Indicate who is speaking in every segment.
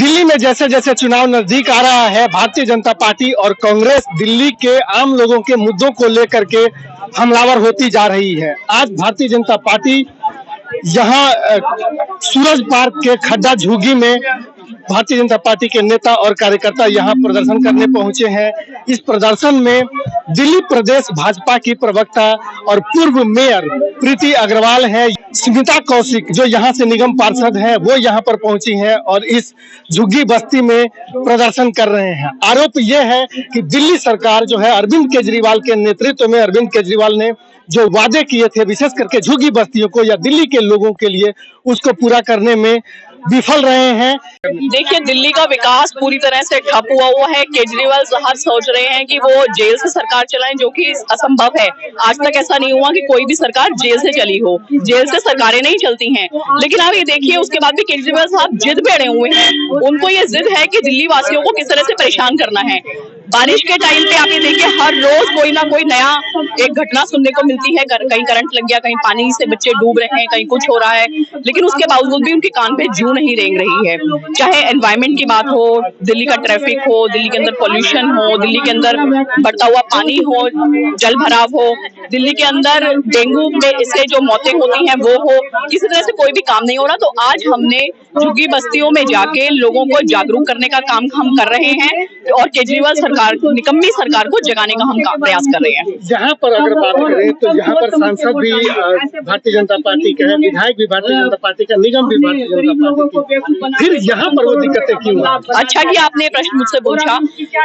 Speaker 1: दिल्ली में जैसे जैसे चुनाव नजदीक आ रहा है, भारतीय जनता पार्टी और कांग्रेस दिल्ली के आम लोगों के मुद्दों को लेकर के हमलावर होती जा रही है। आज भारतीय जनता पार्टी यहाँ सूरज पार्क के खड्डा झुग्गी में भारतीय जनता पार्टी के नेता और कार्यकर्ता यहाँ प्रदर्शन करने पहुंचे हैं। इस प्रदर्शन में दिल्ली प्रदेश भाजपा की प्रवक्ता और पूर्व मेयर प्रीति अग्रवाल है, स्मिता कौशिक जो यहाँ से निगम पार्षद हैं, वो यहाँ पर पहुंची हैं और इस झुग्गी बस्ती में प्रदर्शन कर रहे हैं। आरोप ये है कि दिल्ली सरकार जो है अरविंद केजरीवाल के नेतृत्व में, अरविंद केजरीवाल ने जो वादे किए थे विशेष करके झुग्गी बस्तियों को या दिल्ली के लोगों के लिए, उसको पूरा करने में विफल रहे हैं।
Speaker 2: देखिए, दिल्ली का विकास पूरी तरह से ठप हुआ है। केजरीवाल साहब सोच रहे हैं कि वो जेल से सरकार चलाएं, जो कि असंभव है। आज तक ऐसा नहीं हुआ कि कोई भी सरकार जेल से चली हो। जेल से सरकारें नहीं चलती हैं। लेकिन आप ये देखिए, उसके बाद भी केजरीवाल साहब जिद पे अड़े हुए हैं। उनको ये जिद है कि दिल्ली वासियों को किस तरह से परेशान करना है। बारिश के टाइम पे आप ये देखिए, हर रोज कोई ना कोई नया एक घटना सुनने को मिलती है। कहीं करंट लग गया, कहीं पानी से बच्चे डूब रहे हैं, कहीं कुछ हो रहा है। लेकिन उसके बावजूद भी उनके कान पे जूं नहीं रेंग रही है। चाहे एनवायरमेंट की बात हो, दिल्ली का ट्रैफिक हो, दिल्ली के अंदर पॉल्यूशन हो, दिल्ली के अंदर बढ़ता हुआ पानी हो, जल भराव हो, दिल्ली के अंदर डेंगू में इससे जो मौतें होती हैं वो हो, किसी तरह से कोई भी काम नहीं हो रहा। तो आज हमने झुग्गी बस्तियों में जाके लोगों को जागरूक करने का काम हम कर रहे हैं और केजरीवाल सरकार, निकम्मी सरकार को जगाने का हम प्रयास कर रहे हैं।
Speaker 1: यहाँ पर अगर बात करें तो यहाँ पर सांसद भी भारतीय जनता पार्टी के हैं, विधायक भी भारतीय जनता पार्टी का, निगम भी भारतीय जनता पार्टी की, फिर यहाँ पर वो दिक्कतें क्यों?
Speaker 2: अच्छा कि आपने प्रश्न मुझसे पूछा।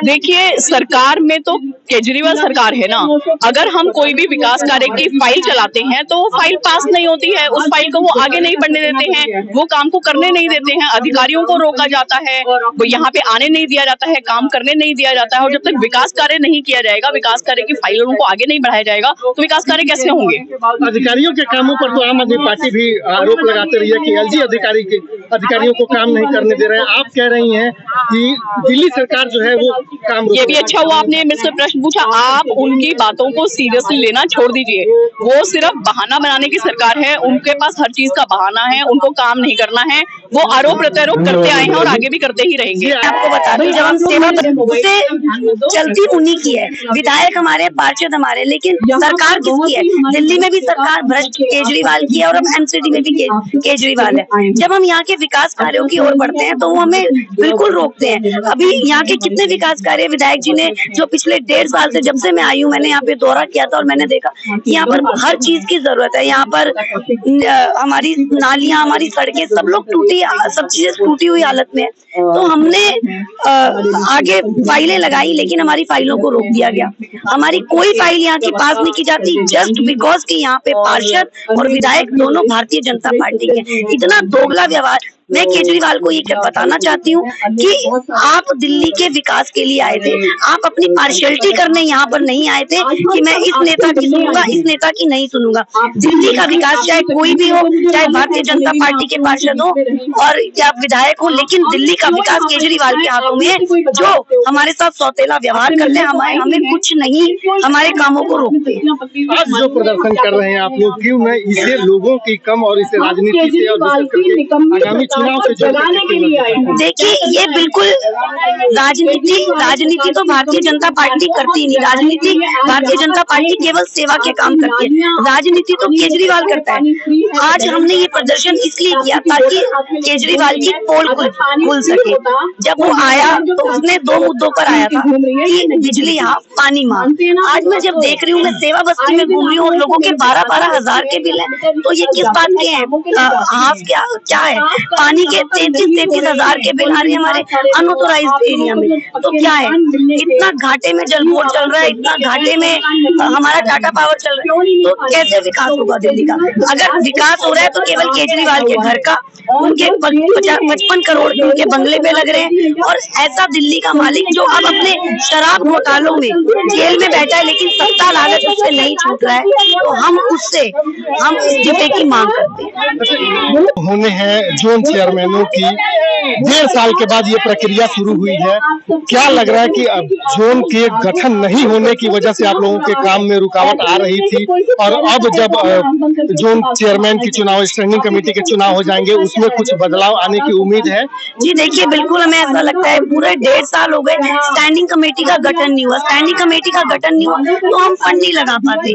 Speaker 2: देखिए, सरकार में तो केजरीवाल सरकार है ना। अगर हम कोई भी विकास कार्य की फाइल चलाते हैं तो वो फाइल पास नहीं होती है, उस फाइल को वो आगे नहीं बढ़ने देते हैं, वो काम को करने नहीं देते हैं, अधिकारियों को रोका जाता है, वो यहाँ पे आने नहीं दिया जाता है, काम करने नहीं दिया जाता है। और जब तक विकास कार्य नहीं किया जाएगा, विकास कार्य की फाइलों को आगे नहीं बढ़ाया जाएगा, तो विकास कार्य कैसे होंगे?
Speaker 1: अधिकारियों के कामों पर तो आम आदमी पार्टी भी आरोप लगाते रही है कि एलजी अधिकारियों को काम नहीं करने दे रहे हैं। आप कह रही हैं कि दिल्ली सरकार जो है वो काम,
Speaker 2: ये भी अच्छा हुआ आपने मेरे से प्रश्न पूछा। आप उनकी बातों को सीरियसली लेना छोड़ दीजिए। वो सिर्फ बहाना बनाने की सरकार है, उनके पास हर चीज का बहाना है, उनको काम नहीं करना है। वो आरोप प्रत्यारोप करते आए हैं और आगे भी करते ही रहेंगे।
Speaker 3: आपको बता दूं, जब हम सेवा से चलती उन्हीं की है, विधायक हमारे, पार्षद हमारे, लेकिन सरकार किसकी है? दिल्ली में भी सरकार भ्रष्ट केजरीवाल की है और अब एमसीडी में भी केजरीवाल है। जब हम यहाँ के विकास कार्यों की ओर बढ़ते हैं तो वो हमें बिल्कुल रोकते हैं। अभी यहाँ के कितने विकास कार्य विधायक जी ने, जो पिछले 1.5 साल से, जब से मैं आई हूँ, मैंने यहाँ पे दौरा किया था और मैंने देखा कि यहाँ पर हर चीज की जरूरत है। यहाँ पर हमारी नालियां, हमारी सड़कें, सब लोग सब चीजें टूटी हुई हालत में है। तो हमने आगे फाइलें लगाई, लेकिन हमारी फाइलों को रोक दिया गया। हमारी कोई फाइल यहाँ की पास नहीं की जाती, जस्ट बिकॉज कि यहाँ पे पार्षद और विधायक दोनों भारतीय जनता पार्टी के। इतना दोगला व्यवहार। मैं केजरीवाल को ये बताना चाहती हूँ कि आप दिल्ली के विकास के लिए आए थे, आप अपनी पार्शियलिटी करने यहाँ पर नहीं आए थे कि मैं इस नेता की सुनूंगा, इस नेता की नहीं सुनूंगा। दिल्ली का विकास चाहे कोई भी हो, चाहे भारतीय जनता पार्टी के पार्षद हो और या विधायक हो, लेकिन दिल्ली का विकास केजरीवाल के हाथों में है, जो हमारे साथ सौतेला व्यवहार करते हैं, हमें कुछ नहीं, हमारे कामों को रोकते हैं।
Speaker 1: आज जो प्रदर्शन कर रहे हैं आप लोग, क्यों मैं इसे लोगों की कम और इसे राजनीति से और आगामी
Speaker 3: देखिए, ये बिल्कुल राजनीति तो भारतीय जनता पार्टी करती नहीं। राजनीति भारतीय जनता पार्टी केवल सेवा के काम करती है, राजनीति तो केजरीवाल करता है। आज हमने ये प्रदर्शन इसलिए किया ताकि केजरीवाल की पोल खुल सके। जब वो आया तो उसने 2 मुद्दों पर आया था कि बिजली यहाँ, पानी मांग। आज मैं जब देख रही हूँ, मैं सेवा बस्ती में घूम रही हूँ, लोगों के 12-12 हजार के बिल हैं, तो ये किस बात के हैं? क्या है? पानी के 33-33 हजार के बिल आ रहे हैं हमारे अनऑथोराइज्ड एरिया में। तो क्या है? इतना घाटे में जल बोर्ड चल रहा है, इतना घाटे में हमारा टाटा पावर चल रहा है, तो कैसे विकास होगा दिल्ली का? अगर विकास हो रहा है तो केवल केजरीवाल के घर का, उनके 55 करोड़ उनके बंगले पे लग रहे हैं। और ऐसा दिल्ली का मालिक जो अब अपने शराब घोटालों में जेल में बैठा है, लेकिन सत्ता लालच उससे नहीं छूट रहा है, तो हम इस्तीफे की मांग करते हैं।
Speaker 1: होने हैं जोन चेयरमैनों की 1.5 साल के बाद ये प्रक्रिया शुरू हुई है। क्या लग रहा है कि अब जोन के गठन नहीं होने की वजह से आप लोगों के काम में रुकावट आ रही थी, और अब जब जोन चेयरमैन की चुनाव, स्टैंडिंग कमेटी के चुनाव हो जाएंगे, उसमें कुछ बदलाव आने की उम्मीद है?
Speaker 3: जी देखिए, बिल्कुल हमें ऐसा लगता है, पूरे 1.5 साल हो गए स्टैंडिंग कमेटी का गठन नहीं हुआ। स्टैंडिंग कमेटी का गठन नहीं हुआ तो हम फंड नहीं लगा पाते।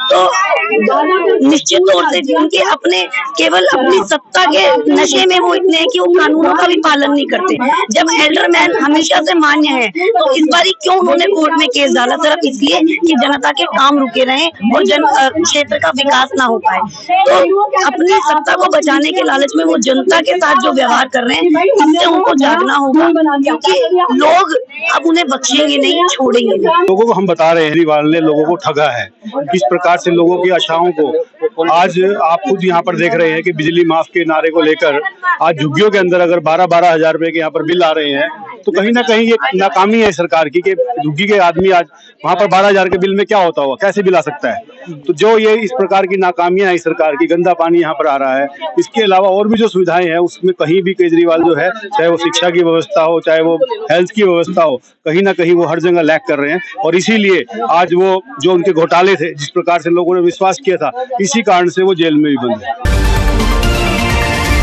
Speaker 3: तो निश्चित तौर से उनके अपने केवल अपनी सत्ता के नशे में वो इतने हैं कि वो कानूनों का भी पालन नहीं करते। जब एल्डरमैन हमेशा से मान्य है तो इस बारी क्यों उन्होंने कोर्ट में केस डाला? सिर्फ इसलिए कि जनता के काम रुके रहें और क्षेत्र का विकास ना हो पाए। तो अपनी सत्ता को बचाने के लालच में वो जनता के साथ जो व्यवहार कर रहे हैं, इससे उनको जागना होगा, क्योंकि लोग अब उन्हें बख्शेंगे नहीं, छोड़ेंगे नहीं।
Speaker 4: लोगों को हम बता रहे हैं, केजरीवाल ने लोगों को ठगा है। किस प्रकार से लोगों की आशाओं को, आज आप खुद यहाँ पर देख रहे हैं कि बिजली माफ के नारे को लेकर आज झुग्गियों के अंदर अगर 12-12 हजार रुपए के यहाँ पर बिल आ रहे हैं, तो कहीं ना कहीं ये नाकामी है सरकार की कि झुग्गी के आदमी आज वहाँ पर 12,000 के बिल में क्या होता होगा, कैसे बिल आ सकता है? तो जो ये इस प्रकार की नाकामियां है सरकार की, गंदा पानी यहाँ पर आ रहा है। इसके अलावा और भी जो सुविधाएं हैं उसमें कहीं भी केजरीवाल जो है, चाहे वो शिक्षा की व्यवस्था हो, चाहे वो हेल्थ की व्यवस्था हो, कहीं ना कहीं वो हर जगह लैग कर रहे हैं। और इसीलिए आज वो जो उनके घोटाले थे, जिस प्रकार से लोगों ने विश्वास किया था, इसी कारण से वो जेल में भी बंद है।